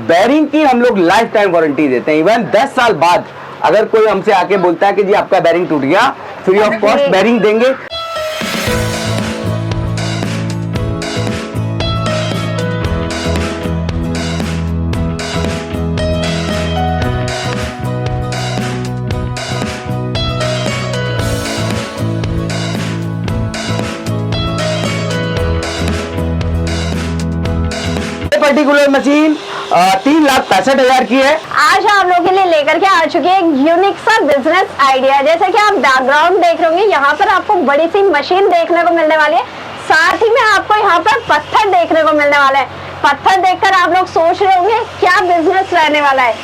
Bearing की हम लोग लाइफ टाइम वारंटी देते हैं। इवन 10 साल बाद अगर कोई हमसे आके बोलता है कि जी आपका बेरिंग टूट गया, फ्री ऑफ कॉस्ट बेरिंग देंगे। पर्टिकुलर मशीन 3,65,000 की है। आज आप लोगों के लिए लेकर के आ चुके हैं एक यूनिक सा बिजनेस आइडिया। जैसे कि आप बैकग्राउंड देख रहे होंगे, यहाँ पर आपको बड़ी सी मशीन देखने को मिलने वाली है, साथ ही में आपको यहाँ पर पत्थर देखने को मिलने वाला है। पत्थर देखकर आप लोग सोच रहे होंगे क्या बिजनेस रहने वाला है।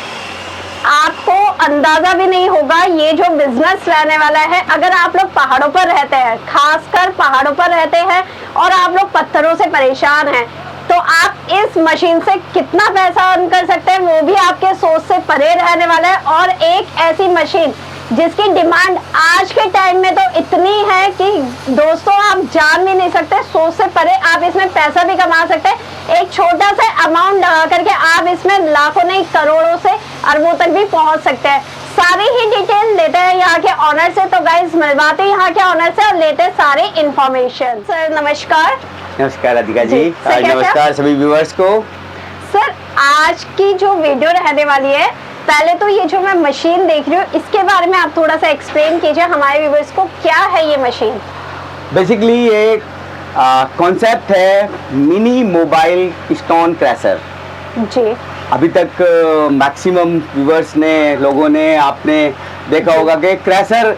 आपको अंदाजा भी नहीं होगा ये जो बिजनेस रहने वाला है। अगर आप लोग पहाड़ों पर रहते हैं, खासकर पहाड़ों पर रहते हैं और आप लोग पत्थरों से परेशान हैं, तो आप इस मशीन से कितना पैसा अर्न कर सकते हैं वो भी आपके सोच से परे रहने वाला है। और एक ऐसी मशीन जिसकी डिमांड आज के टाइम में तो इतनी है कि दोस्तों आप जान भी नहीं सकते, सोच से परे आप इसमें पैसा भी कमा सकते हैं। एक छोटा सा अमाउंट लगा करके आप इसमें लाखों नहीं करोड़ों से अरबों तक भी पहुंच सकते हैं। सारी ही डिटेल लेते हैं यहाँ के ऑनर से। तो गाइस मिलवाते हैं यहाँ के ऑनर से और लेते हैं सारे इंफॉर्मेशन। सर नमस्कार। नमस्कार राधिका जी, नमस्कार सभी व्यूअर्स को। सर आज की जो वीडियो रहने वाली है, पहले तो ये जो मैं मशीन देख रही हूँ इसके बारे में आप थोड़ा सा एक्सप्लेन कीजिए हमारे व्यूअर्स को, क्या है ये मशीन। बेसिकली ये कॉन्सेप्ट है मिनी मोबाइल स्टोन क्रैशर जी। अभी तक मैक्सिमम व्यूअर्स ने, लोगों ने, आपने देखा होगा कि क्रैशर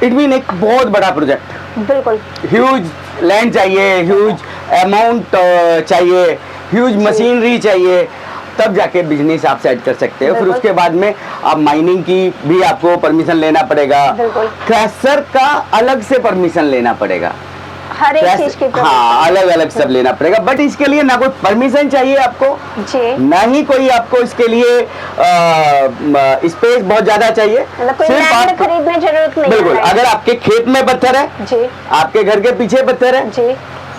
इट मीन एक बहुत बड़ा प्रोजेक्ट, बिल्कुल ह्यूज लैंड चाहिए, ह्यूज अमाउंट चाहिए, ह्यूज मशीनरी चाहिए, तब जाके बिजनेस आप सेट कर सकते हो। फिर उसके बाद में आप माइनिंग की भी आपको परमिशन लेना पड़ेगा, क्रैशर का अलग से परमिशन लेना पड़ेगा, हर एक चीज की हाँ अलग अलग सब लेना पड़ेगा। बट इसके लिए ना कोई परमिशन चाहिए आपको जी, ना ही कोई आपको इसके लिए स्पेस बहुत ज्यादा चाहिए, सिर्फ आप खरीदने जरूरत नहीं। बिल्कुल, अगर आपके खेत में पत्थर है जी, आपके घर के पीछे पत्थर है जी,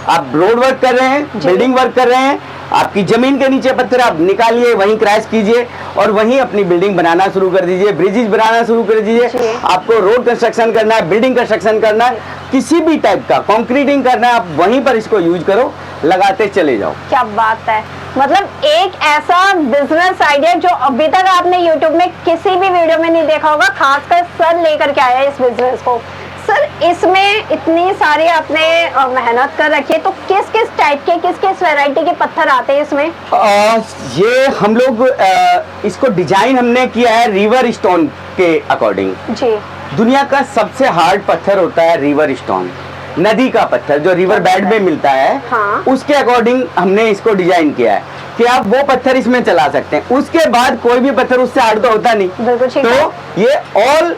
आप रोड वर्क कर रहे हैं, बिल्डिंग वर्क कर रहे हैं, आपकी जमीन के नीचे पत्थर आप निकालिए, वहीं क्रैश कीजिए और वहीं अपनी बिल्डिंग बनाना शुरू कर दीजिए, ब्रिजेस बनाना शुरू कर दीजिए। आपको रोड कंस्ट्रक्शन करना है, बिल्डिंग कंस्ट्रक्शन करना है, किसी भी टाइप का कंक्रीटिंग करना है, आप वहीं पर इसको यूज करो, लगाते चले जाओ। क्या बात है, मतलब एक ऐसा बिजनेस आइडिया जो अभी तक आपने यूट्यूब में किसी भी वीडियो में नहीं देखा होगा, खासकर सर लेकर के आया है इस बिजनेस को। सर इसमें इतनी सारी आपने मेहनत कर रखी है, तो किस किस टाइप के, किस किस वैरायटी के पत्थर आते हैं इसमें? ये हम लोग इसको डिजाइन हमने किया है रिवर स्टोन के अकॉर्डिंग जी। दुनिया का सबसे हार्ड पत्थर होता है रिवर स्टोन, नदी का पत्थर जो रिवर बेड में मिलता है हाँ। उसके अकॉर्डिंग हमने इसको डिजाइन किया है कि आप वो पत्थर इसमें चला सकते हैं। उसके बाद कोई भी पत्थर उससे हार्ड तो होता नहीं, तो ये ऑल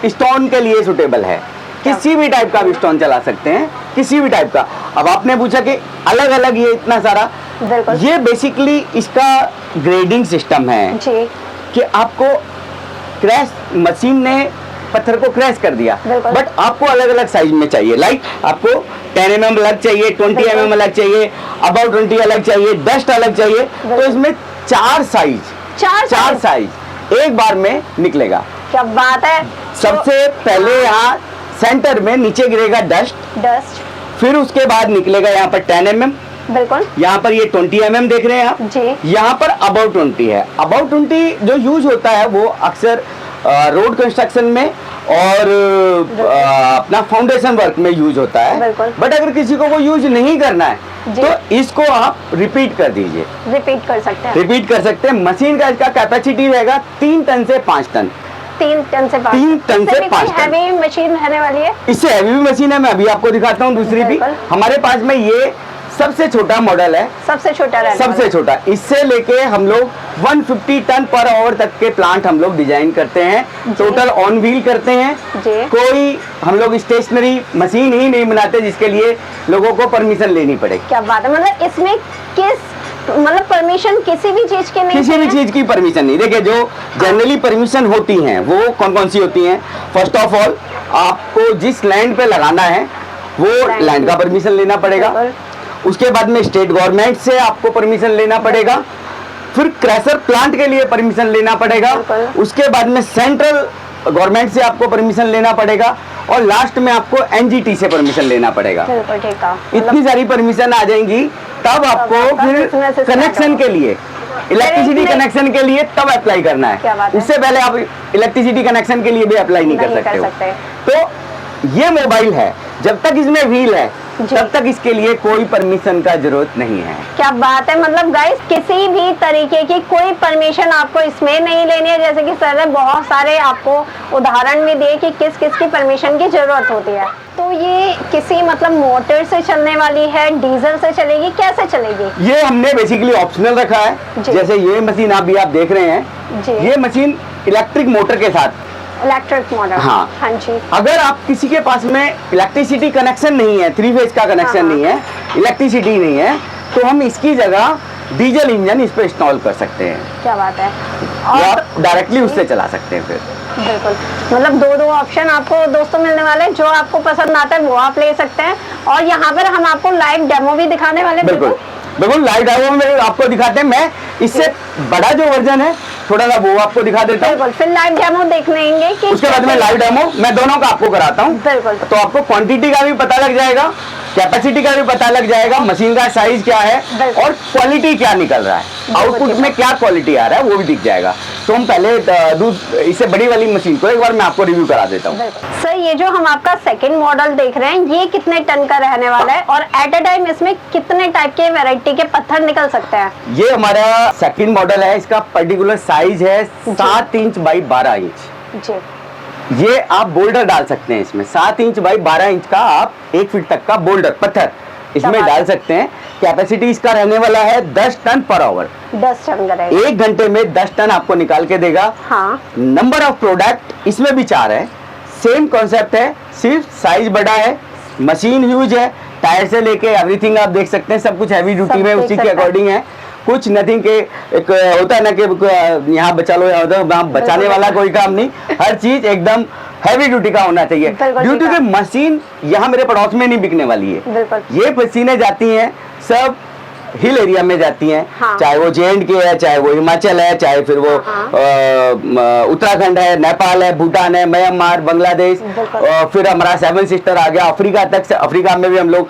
स्टोन के लिए सुटेबल है, किसी भी टाइप का भी स्टोन चला सकते हैं, किसी भी टाइप का। अब आपने पूछा कि अलग अलग ये इतना सारा, ये बेसिकली इसका ग्रेडिंग सिस्टम है जी। कि आपको क्रैश मशीन ने पत्थर को क्रैश कर दिया, बट आपको अलग अलग साइज में चाहिए। लाइक आपको 10 mm अलग चाहिए, 20 mm अलग चाहिए, अबाउट 20 अलग चाहिए, डस्ट अलग चाहिए, तो इसमें चार साइज एक बार में निकलेगा। क्या बात है। सबसे पहले यहाँ सेंटर में नीचे गिरेगा डस्ट, फिर उसके बाद निकलेगा यहाँ पर 10 mm, बिल्कुल यहाँ पर ये 20 mm देख रहे हैं आप जी। यहाँ पर अबाउट 20 है। अबाउट 20 जो यूज होता है वो अक्सर रोड कंस्ट्रक्शन में और अपना फाउंडेशन वर्क में यूज होता है। बट अगर किसी को वो यूज नहीं करना है तो इसको आप रिपीट कर दीजिए, रिपीट कर सकते हैं। मशीन का इसका कैपेसिटी रहेगा 3 टन से 5 टन। 3 टन से 5 टन हैवी मशीन रहने वाली है। इससे हैवी भी मशीन है, मैं अभी आपको दिखाता हूँ दूसरी भी। हमारे पास में ये सबसे छोटा मॉडल है, सबसे छोटा। इससे लेके हम लोग 150 टन पर आवर तक के प्लांट हम लोग डिजाइन करते हैं, टोटल ऑन व्हील करते हैं। कोई हम लोग स्टेशनरी मशीन ही नहीं बनाते जिसके लिए लोगों को परमिशन लेनी पड़े। क्या बात है, मतलब इसमें मतलब परमिशन किसी भी चीज की नहीं, किसी भी चीज की परमिशन नहीं। देखिए जो जनरली परमिशन होती हैं वो कौन कौन सी होती हैं? फर्स्ट ऑफ ऑल आपको जिस लैंड पे लगाना है वो लैंड का परमिशन लेना पड़ेगा। उसके बाद में स्टेट गवर्नमेंट से आपको परमिशन लेना पड़ेगा। फिर क्रैशर प्लांट के लिए परमिशन लेना पड़ेगा, उसके बाद में सेंट्रल गवर्नमेंट से आपको परमिशन लेना पड़ेगा, और लास्ट में आपको एनजीटी से परमिशन लेना पड़ेगा। इतनी सारी परमिशन आ जाएंगी, तब आपको फिर कनेक्शन के लिए, इलेक्ट्रिसिटी कनेक्शन के लिए तब अप्लाई करना है। उससे पहले आप इलेक्ट्रिसिटी कनेक्शन के लिए भी अप्लाई नहीं कर सकते हो। तो ये मोबाइल है, जब तक इसमें व्हील है तब तक इसके लिए कोई परमिशन का जरूरत नहीं है। क्या बात है, मतलब गाइस किसी भी तरीके की कोई परमिशन आपको इसमें नहीं लेनी है। जैसे कि सर ने बहुत सारे आपको उदाहरण भी दिए कि किस किस की परमिशन की जरूरत होती है। तो ये किसी मतलब मोटर से चलने वाली है, डीजल से चलेगी, कैसे चलेगी? ये हमने बेसिकली ऑप्शनल रखा है। जैसे ये मशीन अभी आप देख रहे हैं, ये मशीन इलेक्ट्रिक मोटर के साथ, इलेक्ट्रिक मोटर। हाँ जी। अगर आप किसी के पास में इलेक्ट्रिसिटी कनेक्शन नहीं है, 3 फेज का कनेक्शन नहीं है, इलेक्ट्रिसिटी नहीं है, तो हम इसकी जगह डीजल इंजन इस पे इंस्टॉल कर सकते हैं। क्या बात है, और आप डायरेक्टली उससे चला सकते हैं। फिर बिल्कुल, मतलब दो ऑप्शन आपको दोस्तों मिलने वाले हैं। जो आपको पसंद आता है वो आप ले सकते हैं, और यहाँ पर हम आपको लाइव डेमो भी दिखाने वाले हैं। बिल्कुल लाइव डेमो में आपको दिखाते हैं। मैं इससे बड़ा जो वर्जन है थोड़ा सा वो आपको दिखा देता हूँ। फिर लाइव डेमो देख लेंगे कि उसके बाद में लाइव डेमो मैं दोनों का आपको कराता हूँ। तो आपको क्वांटिटी का भी पता लग जाएगा, कैपेसिटी का भी पता लग जाएगा, मशीन का साइज क्या है और क्वालिटी क्या निकल रहा है, आउटपुट में क्या क्वालिटी आ रहा है वो भी दिख जाएगा। तो हम पहले इससे बड़ी वाली मशीन को एक बार मैं आपको रिव्यू करा देता हूँ। सर ये जो हम आपका सेकंड मॉडल देख रहे हैं, ये कितने टन का रहने वाला है और एट अ टाइम इसमें कितने टाइप के वैरायटी के पत्थर निकल सकते हैं? ये हमारा सेकंड मॉडल है, इसका पर्टिकुलर साइज है 7 इंच बाई 12 इंच जी। ये आप बोल्डर डाल सकते हैं इसमें, 7 इंच बाई 12 इंच का आप 1 फीट तक का बोल्डर पत्थर इसमें डाल सकते हैं। कैपेसिटी इसका रहने वाला है 10 टन पर आवर। 10 टन का रहेगा। 1 घंटे में 10 टन आपको निकाल के देगा। हाँ। नंबर ऑफ प्रोडक्ट इसमें भी 4 है। सेम कॉन्सेप्ट है, सिर्फ साइज बड़ा है, मशीन ह्यूज है, टायर से लेके एवरीथिंग आप देख सकते हैं, सब कुछ हैवी ड्यूटी में उसी के अकॉर्डिंग है। कुछ नथिंग के एक होता है ना कि यहाँ बचा लो, यहाँ बचाने वाला कोई काम नहीं, हर चीज एकदम हैवी ड्यूटी का होना चाहिए। ड्यूटी की मशीन यहाँ मेरे पड़ोस में नहीं बिकने वाली है। ये मशीनें जाती हैं सब हिल एरिया में जाती हैं। हाँ। चाहे वो J&K है, चाहे वो हिमाचल है, चाहे फिर वो उत्तराखंड है, नेपाल है, भूटान है, म्यांमार, बांग्लादेश, फिर हमारा 7 सिस्टर आ गया अफ्रीका तक से। अफ्रीका में भी हम लोग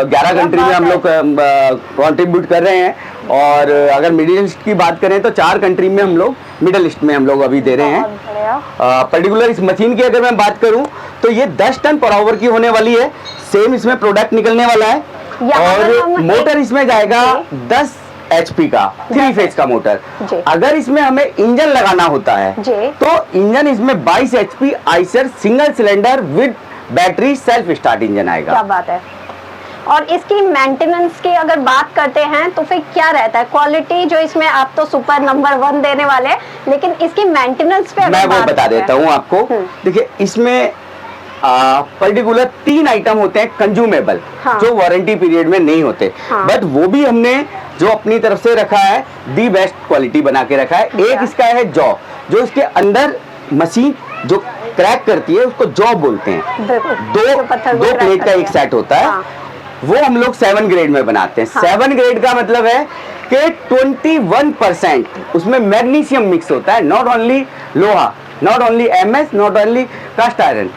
11 कंट्री में हम लोग कंट्रीब्यूट कर रहे हैं। और अगर मिडिल ईस्ट की बात करें तो 4 कंट्री में हम लोग मिडिल ईस्ट में हम लोग अभी दे रहे हैं। पर्टिकुलर इस मशीन की अगर मैं बात करूं तो ये 10 टन पर आवर की होने वाली है। सेम इसमें प्रोडक्ट निकलने वाला है और मोटर इसमें जाएगा 10 HP का 3 फेज का मोटर। अगर इसमें हमें इंजन लगाना होता है तो इंजन इसमें 22 HP Eicher single cylinder with battery self start engine आएगा। क्या बात है। और इसकी मेंटेनेंस की अगर बात करते हैं तो फिर क्या रहता है? क्वालिटी जो इसमें आप तो सुपर नंबर 1 देने वाले हैं, लेकिन इसकी मेंटेनेंस पे मैं वो बता देता हूँ आपको। देखिए इसमें पर्टिकुलर 3 आइटम होते हैं कंज्यूमेबल। हाँ। जो वारंटी पीरियड में नहीं होते। हाँ। बट वो भी हमने जो अपनी तरफ से रखा है दी बेस्ट क्वालिटी बना के रखा है। एक इसका है जॉ, जो इसके अंदर मशीन जो क्रैक करती है उसको जॉ बोलते हैं। दो प्लेट का एक सेट होता है। हाँ। वो हम लोग 7 ग्रेड में बनाते हैं। हाँ। 7 ग्रेड का मतलब है कि 21% उसमें मैग्नीशियम मिक्स होता है। नॉट ओनली लोहा, not only MS, not only cast iron,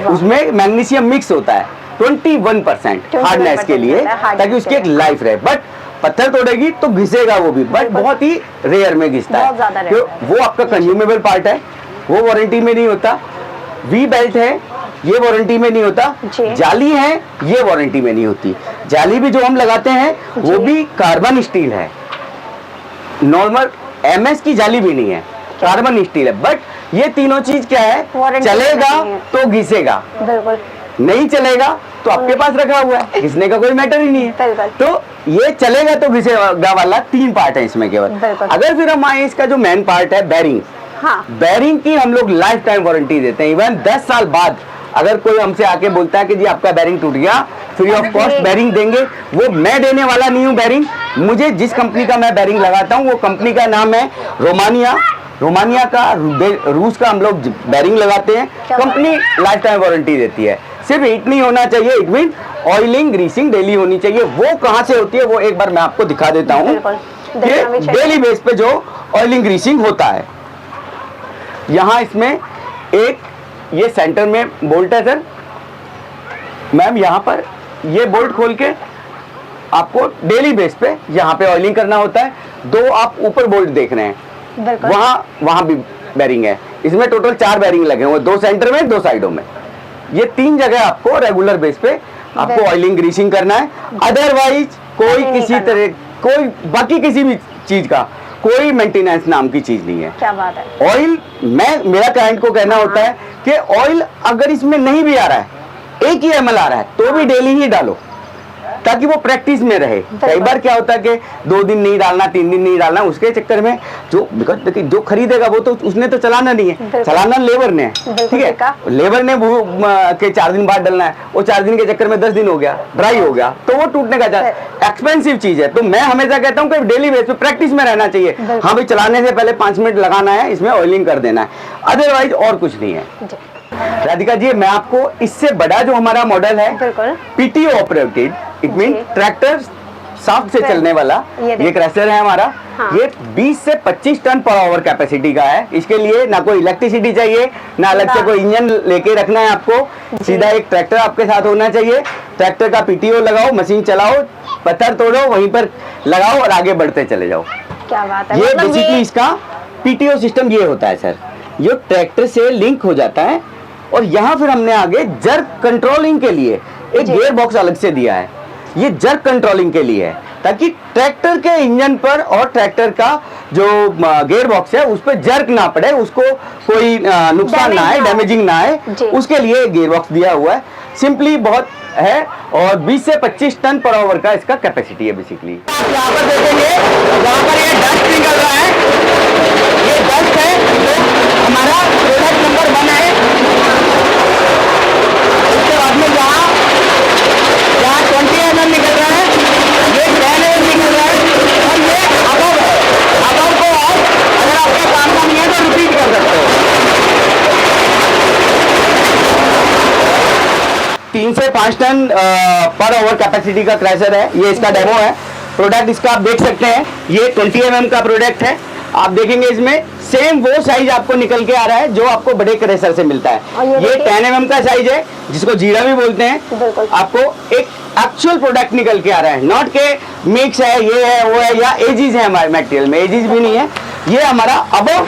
उसमें मैग्नीशियम मिक्स होता है 21% हार्डनेस के लिए, ताकि उसकी एक लाइफ रहे। बट पत्थर तोड़ेगी तो घिसेगा वो भी, बट बहुत ही रेयर में घिसता है। वो आपका कंज्यूमेबल पार्ट है, वो वारंटी में नहीं होता। वी बेल्ट है, ये वारंटी में नहीं होता। जाली है, ये वारंटी में नहीं होती। जाली भी जो हम लगाते हैं वो भी कार्बन स्टील है, नॉर्मल MS की जाली भी नहीं है, कार्बन स्टील है। बट ये तीनों चीज क्या है, चलेगा तो घिसेगा, नहीं चलेगा तो आपके पास रखा हुआ है, घिसने का कोई मैटर ही नहीं है। तो ये चलेगा तो घिसेगा वाला 3 पार्ट है इसमें केवल। अगर फिर हम आए इसका जो मेन पार्ट है बेरिंग। हाँ। बेरिंग की हम लोग लाइफ टाइम वारंटी देते हैं। इवन 10 साल बाद अगर कोई हमसे आके बोलता है कि जी आपका बेरिंग टूट गया, फ्री ऑफ कॉस्ट बेरिंग देंगे। वो मैं देने वाला नहीं हूँ बेरिंग। मुझे जिस कंपनी का मैं बेरिंग लगाता हूँ वो कंपनी का नाम है रोमानिया का, रूस का हम लोग बेरिंग लगाते हैं। कंपनी लाइफ टाइम वारंटी देती है। सिर्फ हीट नहीं होना चाहिए, it mean oiling greasing daily होनी चाहिए। वो कहाँ से होती है वो एक बार मैं आपको दिखा देता हूँ। ये डेली बेस पे जो ऑयलिंग ग्रीसिंग होता है। यहाँ इसमें एक ये सेंटर में बोल्ट है सर मैम, यहाँ पर ये बोल्ट खोल के आपको डेली बेस पे यहाँ पे ऑयलिंग करना होता है। दो आप ऊपर बोल्ट देख रहे हैं, वहाँ भी बेरिंग है। इसमें टोटल 4 बेरिंग लगे हुए, 2 सेंटर में 2 साइडों में। ये 3 जगह आपको रेगुलर बेस पे आपको ऑयलिंग ग्रीसिंग करना है। अदरवाइज कोई किसी तरह कोई बाकी किसी भी चीज का कोई मेंटेनेंस नाम की चीज नहीं है। क्या बात है। ऑयल मेरा क्लाइंट को कहना होता है कि ऑयल अगर इसमें नहीं भी आ रहा है, 1 ही ml आ रहा है, तो भी डेली ही डालो ताकि वो प्रैक्टिस में रहे। कई बार क्या होता है कि 2 दिन नहीं डालना, 3 दिन नहीं डालना, उसके चक्कर में जो खरीदेगा वो तो उसने तो चलाना नहीं है, चलाना लेबर ने है, ठीक है। लेबर ने वो के 4 दिन बाद डालना है, वो 4 दिन के चक्कर में 10 दिन हो गया, ड्राई हो गया, तो वो टूटने का एक्सपेंसिव चीज है। तो मैं हमेशा कहता हूँ कि डेली बेस पे प्रैक्टिस में रहना चाहिए। हाँ भाई, चलाने से पहले 5 मिनट लगाना है, इसमें ऑयलिंग कर देना है, अदरवाइज और कुछ नहीं है। राधिका जी, मैं आपको इससे बड़ा जो हमारा मॉडल है PTO operated, it mean tractor shaft से चलने वाला ये क्रैशर है हमारा। हाँ। ये 20 से 25 टन पर आवर कैपेसिटी का है। इसके लिए ना कोई इलेक्ट्रिसिटी चाहिए, ना अलग से कोई इंजन लेके रखना है आपको। सीधा एक ट्रैक्टर आपके साथ होना चाहिए। ट्रैक्टर का पीटीओ लगाओ, मशीन चलाओ, पत्थर तोड़ो, वहीं पर लगाओ और आगे बढ़ते चले जाओ। क्या बात है। ये बेसिकली इसका पीटीओ सिस्टम ये होता है सर, ये ट्रैक्टर से लिंक हो जाता है और यहाँ फिर हमने आगे जर्क कंट्रोलिंग के लिए एक गियर बॉक्स अलग से दिया है। ये जर्क कंट्रोलिंग के लिए है ताकि ट्रैक्टर के इंजन पर और ट्रैक्टर का जो गियर बॉक्स है उस पर जर्क ना पड़े, उसको कोई नुकसान ना आए, डैमेजिंग ना आए, उसके लिए गियर बॉक्स दिया हुआ है। सिंपली बहुत है और 20 से 25 टन पर आवर का इसका कैपेसिटी है बेसिकली। आप यहाँ पर देखेंगे, यहाँ पर ये डस्ट निकल रहा है, ये डस्ट है जो हमारा प्रोडक्ट नंबर 1 है। उसके बाद में यहाँ 20 mm निकल रहा है, ये 10 mm निकल रहा है और ये अबव है। अबव को और अगर आपका काम का नहीं है तो रिपीट कर सकते हो। 3 से 5 टन पर आवर कैपेसिटी का क्रैशर है। ये इसका डेमो है। प्रोडक्ट इसका आप देख सकते हैं, ये 20 mm का प्रोडक्ट है। आप देखेंगे इसमें सेम वो साइज आपको निकल के आ रहा है जो आपको बड़े क्रेशर से मिलता है। ये 10 mm का साइज है जिसको जीरा भी बोलते हैं। आपको एक एक्चुअल प्रोडक्ट निकल के आ रहा है, नॉट के मिक्स है, ये है, वो है, या एजीज है हमारे मटेरियल में, एजीज भी नहीं है। ये हमारा अबव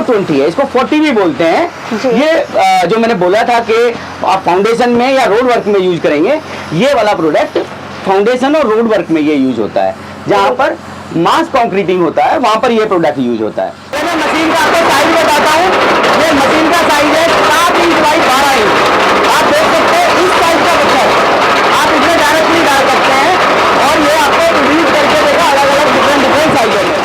20 है, इसको 40 भी बोलते हैं। ये जो मैंने बोला था कि आप फाउंडेशन में या रोड वर्क में यूज करेंगे, ये वाला प्रोडक्ट फाउंडेशन और रोड वर्क में ये यूज होता है। जहाँ पर मास कंक्रीटिंग होता है वहां पर ये प्रोडक्ट यूज होता है। मैं मशीन का आपको साइज बताता हूँ। ये मशीन का साइज है 7 इंच बाई 12 इंच। आप देख सकते हैं इस साइज का पत्थर आप इसमें डायरेक्टली डाल सकते हैं और ये आपको रिलीज करके देगा अलग अलग डिफरेंट साइजों में।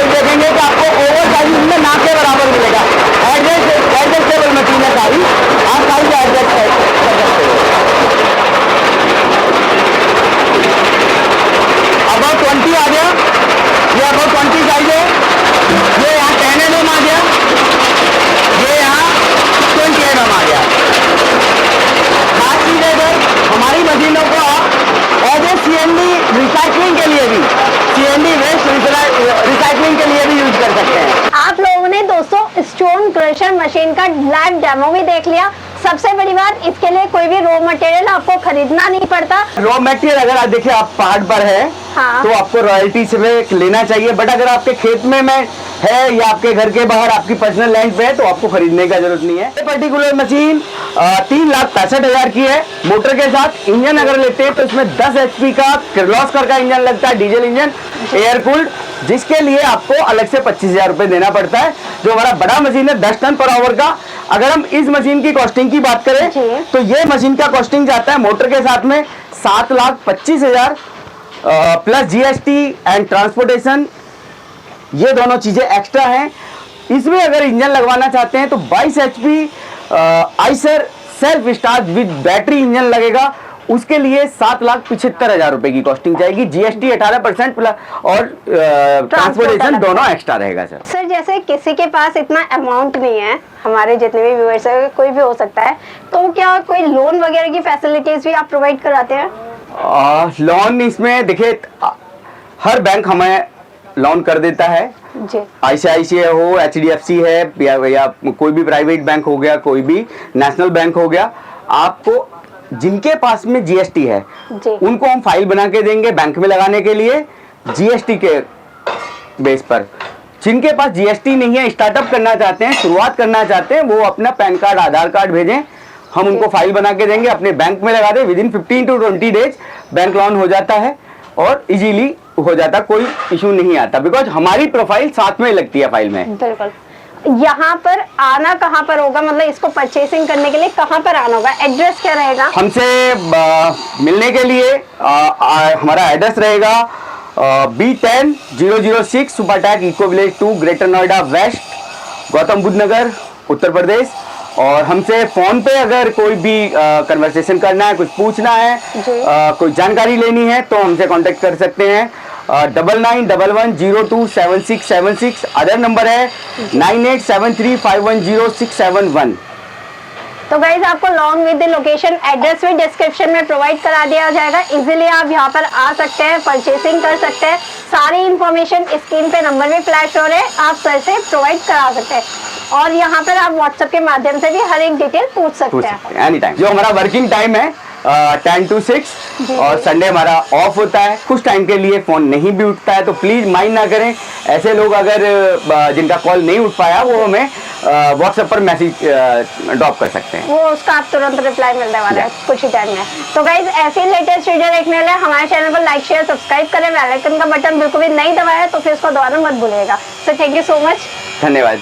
देखेंगे कि आपको ओवर साइज में ना के बराबर मिलेगा। एडजस्टेबल मशीन है सारी, आप साइज एडजस्ट कर सकते हो। अबाउट 20 आ गया, ये अबाउट 20 साइज है। ये यहाँ 10 mm आ गया, ये यहाँ 20 mm आ गया। बात की जाए हमारी मशीनों को आप एज ए CND रिसाइकलिंग के लिए भी, CND वेस्ट रिसाइकलिंग के लिए भी यूज कर सकते हैं। आप लोगों ने दोस्तों स्टोन क्रशर मशीन का लाइव डेमो भी देख लिया। सबसे बड़ी बात, इसके लिए कोई भी रॉ मटेरियल आपको खरीदना नहीं पड़ता। रॉ मटेरियल अगर आप देखिए आप पहाड़ पर है, हाँ, तो आपको रॉयल्टी से लेना चाहिए। बट अगर आपके खेत में है या आपके घर के बाहर आपकी पर्सनल लैंड पे है तो आपको खरीदने का जरूरत नहीं है। ये पर्टिकुलर मशीन 3,65,000 की है मोटर के साथ। इंजन अगर लेते हैं तो इसमें 10 HP का किर्लोस्कर का इंजन लगता है, डीजल इंजन, एयर कूल्ड, जिसके लिए आपको अलग से 25,000 रुपए देना पड़ता है। जो हमारा बड़ा मशीन है 10 टन पर आवर का, अगर हम इस मशीन की कॉस्टिंग की बात करें तो ये मशीन का कॉस्टिंग जाता है मोटर के साथ में 7,25,000 प्लस GST एंड ट्रांसपोर्टेशन, ये दोनों चीजें एक्स्ट्रा हैं। इसमें अगर इंजन लगवाना चाहते हैं तो 22 HP Eicher self start with battery engine लगेगा, उसके लिए 7,75,000 रुपए की कॉस्टिंग जाएगी, जीएसटी 18% प्लस और ट्रांसपोर्टेशन दोनों एक्स्ट्रा रहेगा सर। सर जैसे किसी के पास इतना अमाउंट नहीं है, हमारे जितने भी व्यूअर्स है कोई भी हो सकता है, तो क्या कोई लोन वगैरह की फैसिलिटीज भी आप प्रोवाइड कराते हैं? लोन इसमें देखिए हर बैंक हमें लोन कर देता है जी। आईसीआईसीआई हो, एचडीएफसी है या कोई भी प्राइवेट बैंक हो गया, कोई भी नेशनल बैंक हो गया। आपको जिनके पास में जीएसटी है जी। उनको हम फाइल बना के देंगे बैंक में लगाने के लिए जीएसटी के बेस पर। जिनके पास जीएसटी नहीं है, स्टार्टअप करना चाहते हैं, शुरुआत करना चाहते हैं, वो अपना पैन कार्ड आधार कार्ड भेजें, हम उनको फाइल बना के देंगे, अपने बैंक में लगा दें। Within 15 to 20 days bank loan हो जाता है और इजीली हो जाता, कोई इशू नहीं आता, बिकॉज हमारी प्रोफाइल साथ में लगती है फाइल में। बिल्कुल। यहाँ पर आना कहाँ पर होगा, मतलब इसको परचेसिंग करने के लिए कहाँ पर आना होगा, एड्रेस क्या रहेगा? हमसे मिलने के लिए हमारा एड्रेस रहेगा B10-006 Supertech Eco Village 2 Greater Noida west, Gautam Buddh Nagar, Uttar Pradesh. और हमसे फोन पे अगर कोई भी कन्वर्सेशन करना है, कुछ पूछना है, कोई जानकारी लेनी है तो हमसे कांटेक्ट कर सकते हैं। 9911027676। अदर नंबर है 9873510671। तो गाइज आपको लॉन्ग विद लोकेशन एड्रेस भी डिस्क्रिप्शन में प्रोवाइड करा दिया जाएगा। इजीली आप यहाँ पर आ सकते हैं, परचेसिंग कर सकते हैं। सारी इंफॉर्मेशन स्क्रीन पे नंबर भी फ्लैश हो रहे हैं, आप सर से प्रोवाइड करा सकते हैं। और यहाँ पर आप व्हाट्सएप के माध्यम से भी हर एक डिटेल पूछ सकते हैं एनी टाइम। जो हमारा वर्किंग टाइम है 10 to 6 और संडे हमारा ऑफ होता है। कुछ टाइम के लिए फोन नहीं भी उठता है तो प्लीज माइंड ना करें। ऐसे लोग अगर जिनका कॉल नहीं उठ पाया वो हमें व्हाट्सएप पर मैसेज ड्रॉप कर सकते हैं, वो उसका आप तुरंत रिप्लाई मिलने वाला है कुछ ही टाइम में। तो गाइज ऐसी लेटेस्ट वीडियो देखने के लिए हमारे चैनल को लाइक शेयर सब्सक्राइब करें, बेल आइकन का बटन बिल्कुल भी नहीं दबाया तो फिर उसको दोबारा मत भूलिएगा। So thank you so much, धन्यवाद।